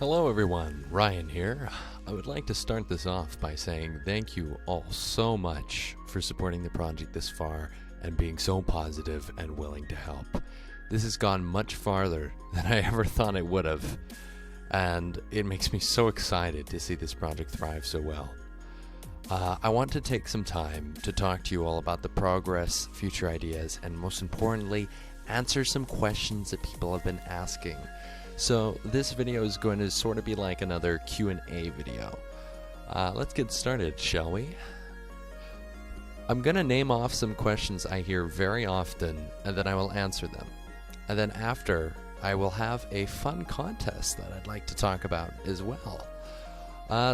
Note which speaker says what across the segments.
Speaker 1: Hello everyone, Ryan here. I would like to start this off by saying thank you all so much for supporting the project this far and being so positive and willing to help. This has gone much farther than I ever thought it would have, and it makes me so excited to see this project thrive so well. I want to take some time to talk to you all about the progress, future ideas, and most importantly, answer some questions that people have been asking. So this video is going to sort of be like another Q&A video. Let's get started, shall we? I'm going to name off some questions I hear very often, and then I will answer them. And then after, I will have a fun contest that I'd like to talk about as well.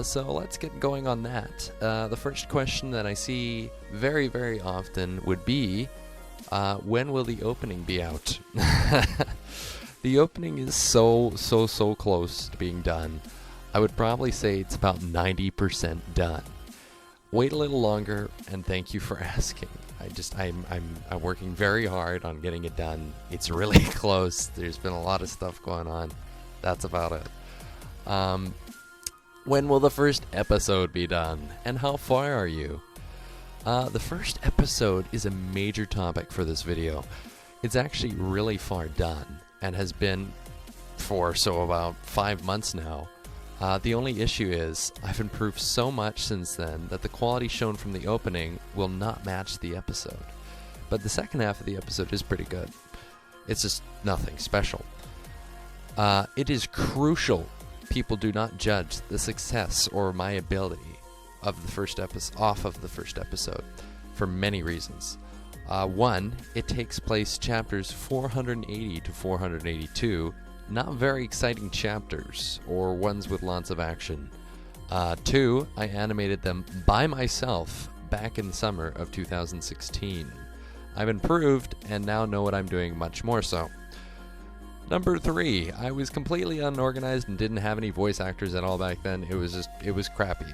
Speaker 1: So let's get going on that. The first question that I see very, very often would be, when will the opening be out? The opening is so close to being done. I would probably say it's about 90% done. Wait a little longer, and thank you for asking. I'm working very hard on getting it done. It's really close. There's been a lot of stuff going on. That's about it. When will the first episode be done? And how far are you? The first episode is a major topic for this video. It's actually really far done, and has been for about 5 months now. The only issue is I've improved so much since then that the quality shown from the opening will not match the episode. But the second half of the episode is pretty good. It's just nothing special. It is crucial people do not judge the success or my ability of the first episode for many reasons. One, it takes place chapters 480 to 482, not very exciting chapters, or ones with lots of action. Two, I animated them by myself back in the summer of 2016. I've improved and now know what I'm doing much more so. Number three, I was completely unorganized and didn't have any voice actors at all back then. It was crappy.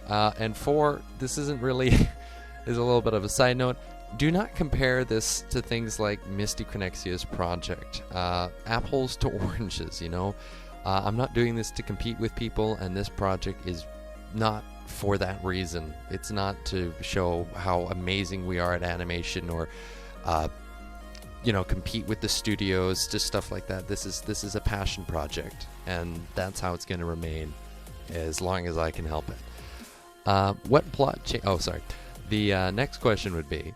Speaker 1: And four, this isn't really, is a little bit of a side note. Do not compare this to things like Misty Connexio's project. Apples to oranges, you know? I'm not doing this to compete with people, and this project is not for that reason. It's not to show how amazing we are at animation or, compete with the studios, just stuff like that. This is a passion project, and that's how it's going to remain as long as I can help it. What plot The next question would be,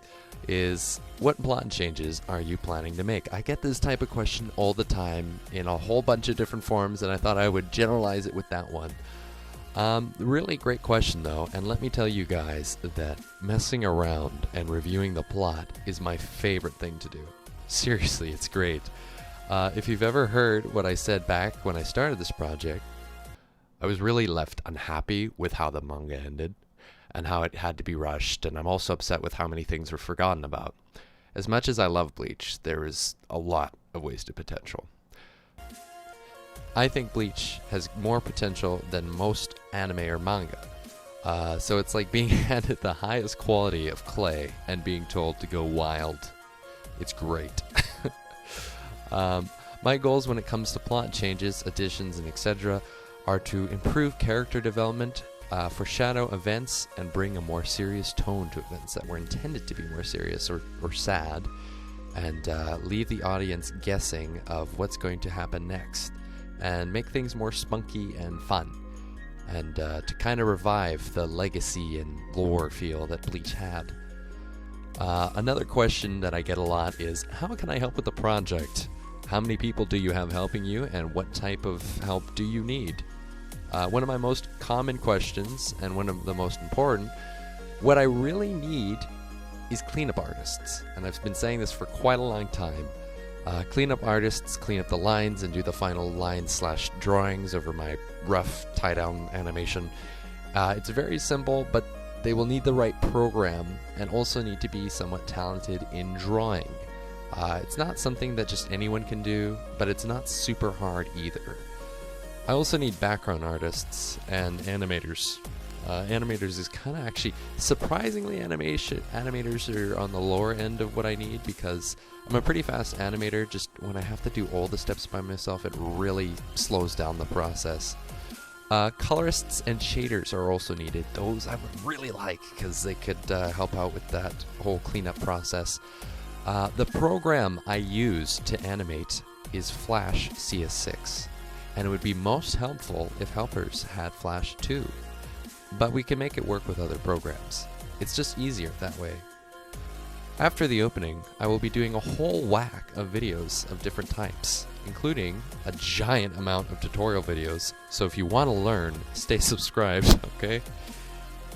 Speaker 1: what plot changes are you planning to make? I get this type of question all the time in a whole bunch of different forms, and I thought I would generalize it with that one. Really great question though, and let me tell you guys that messing around and reviewing the plot is my favorite thing to do. Seriously, it's great. If you've ever heard what I said back when I started this project, I was really left unhappy with how the manga ended and how it had to be rushed, and I'm also upset with how many things were forgotten about. As much as I love Bleach, there is a lot of wasted potential. I think Bleach has more potential than most anime or manga. So it's like being handed the highest quality of clay and being told to go wild. It's great. My goals when it comes to plot changes, additions, and etc. are to improve character development, foreshadow events, and bring a more serious tone to events that were intended to be more serious or sad, and leave the audience guessing of what's going to happen next, and make things more spunky and fun, and to kind of revive the legacy and lore feel that Bleach had. Another question that I get a lot is, how can I help with the project? How many people do you have helping you, and what type of help do you need? One of my most common questions, and one of the most important, what I really need is cleanup artists. And I've been saying this for quite a long time. Cleanup artists clean up the lines and do the final lines/drawings over my rough tie-down animation. It's very simple, but they will need the right program and also need to be somewhat talented in drawing. It's not something that just anyone can do, but it's not super hard either. I also need background artists and animators. Animators is kind of actually surprisingly animators are on the lower end of what I need, because I'm a pretty fast animator. Just when I have to do all the steps by myself, it really slows down the process. Colorists and shaders are also needed. Those I would really like, because they could help out with that whole cleanup process. The program I use to animate is Flash CS6, and it would be most helpful if helpers had Flash too. But we can make it work with other programs. It's just easier that way. After the opening, I will be doing a whole whack of videos of different types, including a giant amount of tutorial videos, so if you want to learn, stay subscribed, okay?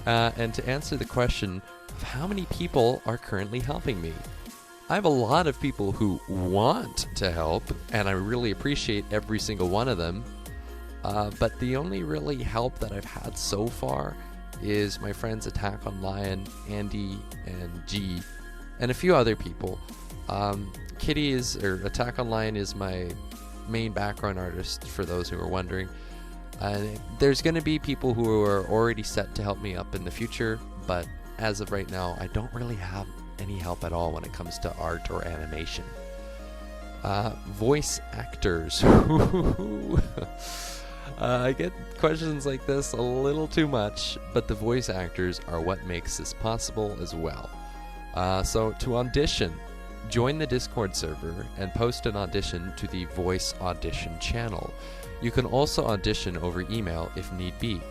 Speaker 1: And to answer the question of how many people are currently helping me, I have a lot of people who want to help, and I really appreciate every single one of them. But the only really help that I've had so far is my friends Attack on Lion, Andy, and G, and a few other people. Attack on Lion is my main background artist, for those who are wondering. There's going to be people who are already set to help me up in the future, but as of right now, I don't really have any help at all when it comes to art or animation. Voice actors. I get questions like this a little too much, but the voice actors are what makes this possible as well. So to audition, join the Discord server and post an audition to the voice audition channel. You can also audition over email if need be.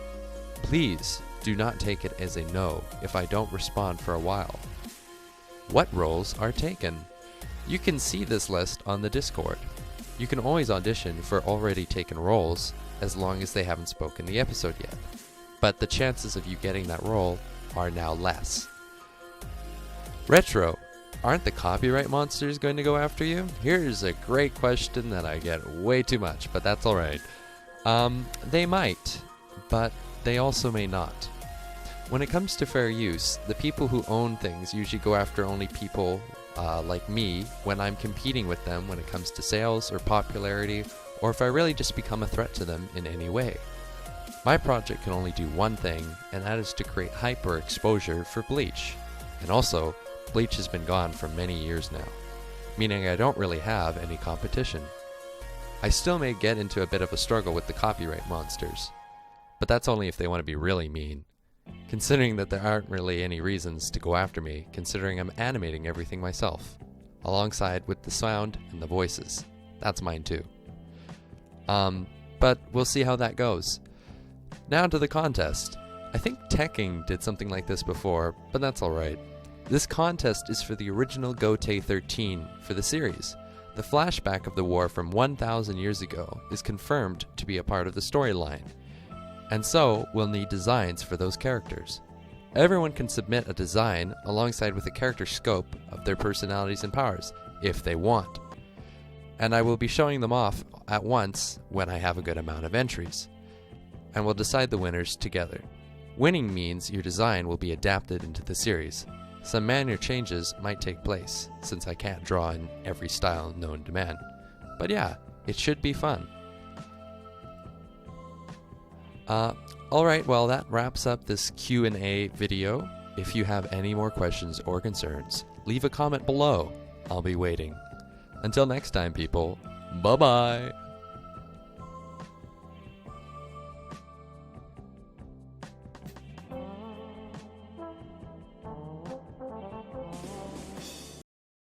Speaker 1: Please do not take it as a no if I don't respond for a while. What roles are taken? You can see this list on the Discord. You can always audition for already taken roles, as long as they haven't spoken the episode yet. But the chances of you getting that role are now less. Retro, aren't the copyright monsters going to go after you? Here's a great question that I get way too much, but that's alright. They might, but they also may not. When it comes to fair use, the people who own things usually go after only people like me when I'm competing with them when it comes to sales or popularity, or if I really just become a threat to them in any way. My project can only do one thing, and that is to create hype or exposure for Bleach. And also, Bleach has been gone for many years now, meaning I don't really have any competition. I still may get into a bit of a struggle with the copyright monsters, but that's only if they want to be really mean. Considering that there aren't really any reasons to go after me, considering I'm animating everything myself, alongside with the sound and the voices. That's mine too. But we'll see how that goes. Now to the contest. I think Tekking did something like this before, but that's alright. This contest is for the original Gotei 13 for the series. The flashback of the war from 1,000 years ago is confirmed to be a part of the storyline, and so we'll need designs for those characters. Everyone can submit a design alongside with a character scope of their personalities and powers, if they want. And I will be showing them off at once when I have a good amount of entries. And we'll decide the winners together. Winning means your design will be adapted into the series. Some minor changes might take place, since I can't draw in every style known to man. But yeah, it should be fun. Alright, well that wraps up this Q&A video. If you have any more questions or concerns, leave a comment below. I'll be waiting. Until next time, people, bye-bye!